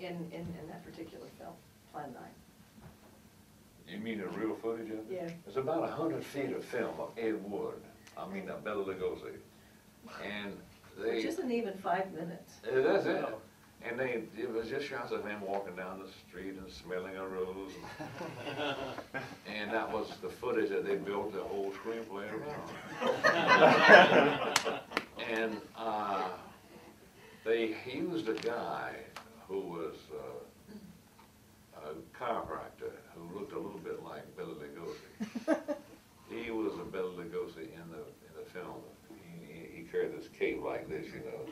in that particular film, Plan 9? You mean the real footage of it? Yeah. It's about 100 feet of film of Ed Wood. I mean, Bela Lugosi. And they... Which isn't even 5 minutes. That's it. And it was just shots of him walking down the street and smelling a rose. And that was the footage that they built the whole screenplay around. And they used a guy who was a chiropractor who looked a little bit like Bela Lugosi. He was a Bela Lugosi in the film. He carried this cape like this, you know.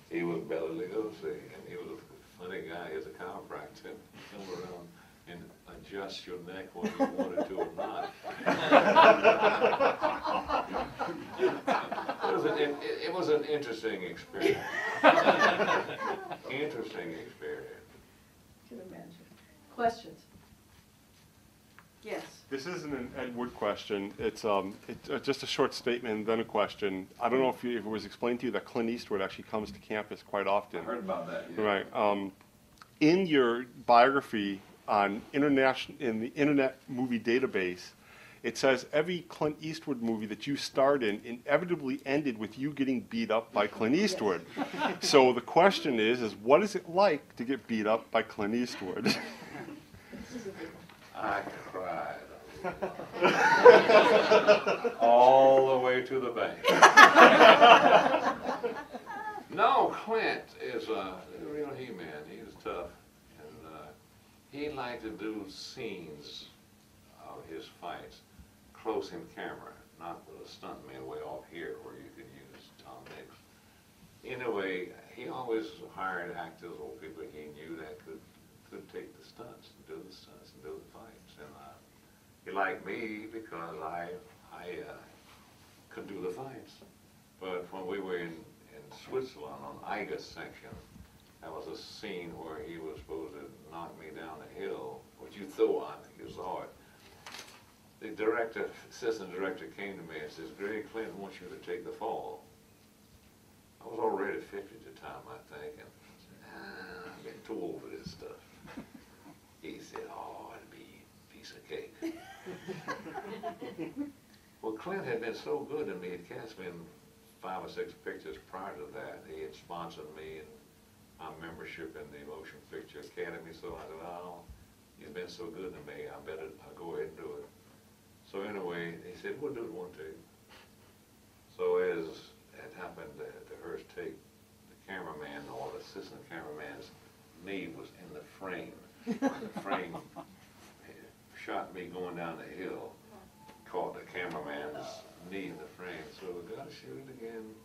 He was Bela Lugosi, and he was a funny guy. He was a chiropractor. Come around and adjust your neck whether you wanted to or not. It was an interesting experience. Interesting experience. Can imagine. Questions? Yes. This isn't an Ed Wood question. It's just a short statement and then a question. I don't know if it was explained to you that Clint Eastwood actually comes to campus quite often. I heard about that. Yeah. Right. In your biography on in the Internet Movie Database, it says every Clint Eastwood movie that you starred in inevitably ended with you getting beat up by Clint Eastwood. So the question is what is it like to get beat up by Clint Eastwood? I cried. All the way to the bank. No, Clint is a real he-man. He was tough. And he liked to do scenes of his fights close in camera, not with a stuntman way off here where you could use Tom Mix. Anyway, he always hired actors or people he knew that could take the stunts and do the stunts and do the fights. And he liked me because I could do the fights. But when we were in Switzerland on Eiger's section, that was a scene where he was supposed to knock me down a hill, which you thought, you saw it. The assistant director came to me and says, Greg, Clint wants you to take the fall. I was already 50 at the time, I think, and I said, I'm getting too old for this stuff. He said, oh, it'd be a piece of cake. Well, Clint had been so good to me, he'd cast me in 5 or 6 pictures prior to that. He had sponsored me and my membership in the Motion Picture Academy, so I said, oh, he's been so good to me, I better go ahead and do it. So anyway, he said, we'll do it one take. So as it happened, the first take, the cameraman or the assistant cameraman's knee was in the frame. The frame shot me going down the hill, caught the cameraman's knee in the frame. So we got to shoot it again.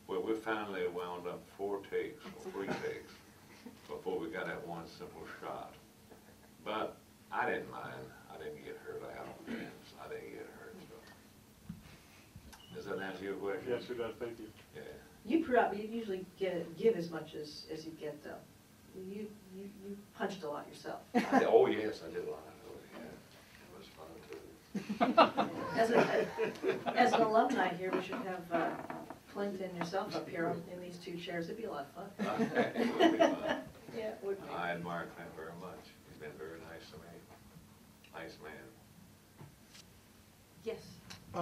Well, we finally wound up 4 takes or 3 takes before we got that one simple shot. But I didn't mind. I didn't get hurt. I had no hands. I didn't get hurt. So. Does that answer your question? Yes, it does. Thank you. Yeah. You usually give as much as you get, though. You punched a lot yourself. Oh yes, I did a lot. Oh, yeah. It was fun too. As an alumni here, we should have Clint and yourself up here in these 2 chairs. It'd be a lot of fun. Okay, it would be fun. Yeah, it would be. I admire Clint very much. He's been very nice to me. Nice man. Yes.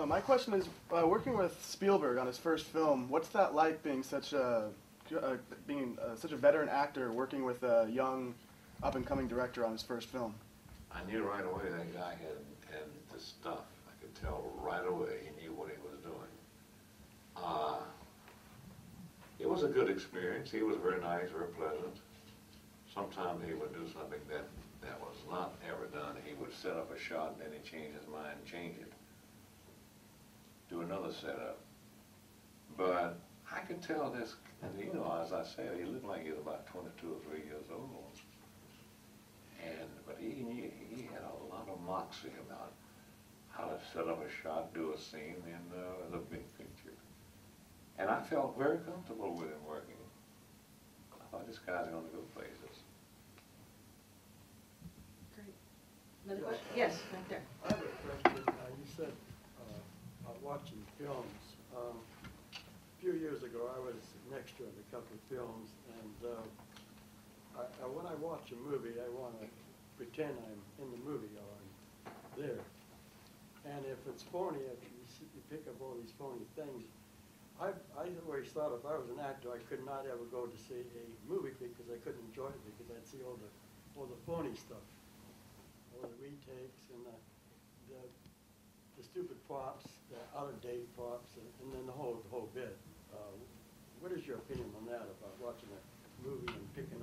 My question is, working with Spielberg on his first film, what's that like being such a veteran actor working with a young, up-and-coming director on his first film? I knew right away that guy had the stuff. I could tell right away he knew what he was doing. It was a good experience. He was very nice, very pleasant. Sometimes he would do something that was not ever done. He would set up a shot and then he'd change his mind and change it. Do another setup. But I could tell this, and you know, as I said, he looked like he was about 22 or 3 years old. But he had a lot of moxie about how to set up a shot, do a scene in the big picture. And I felt very comfortable with him working. I thought this guy's going to go places. Great. Another question? Yes, right there. I have a question. You said watching films. A few years ago, I was an extra in a couple of films, and when I watch a movie, I want to pretend I'm in the movie or I'm there. And if it's phony, if you pick up all these phony things, I always thought if I was an actor, I could not ever go to see a movie because I couldn't enjoy it because I'd see all the phony stuff, all the retakes and the stupid props, the out-of-date props, and then the whole bit. What is your opinion on that about watching a movie and picking up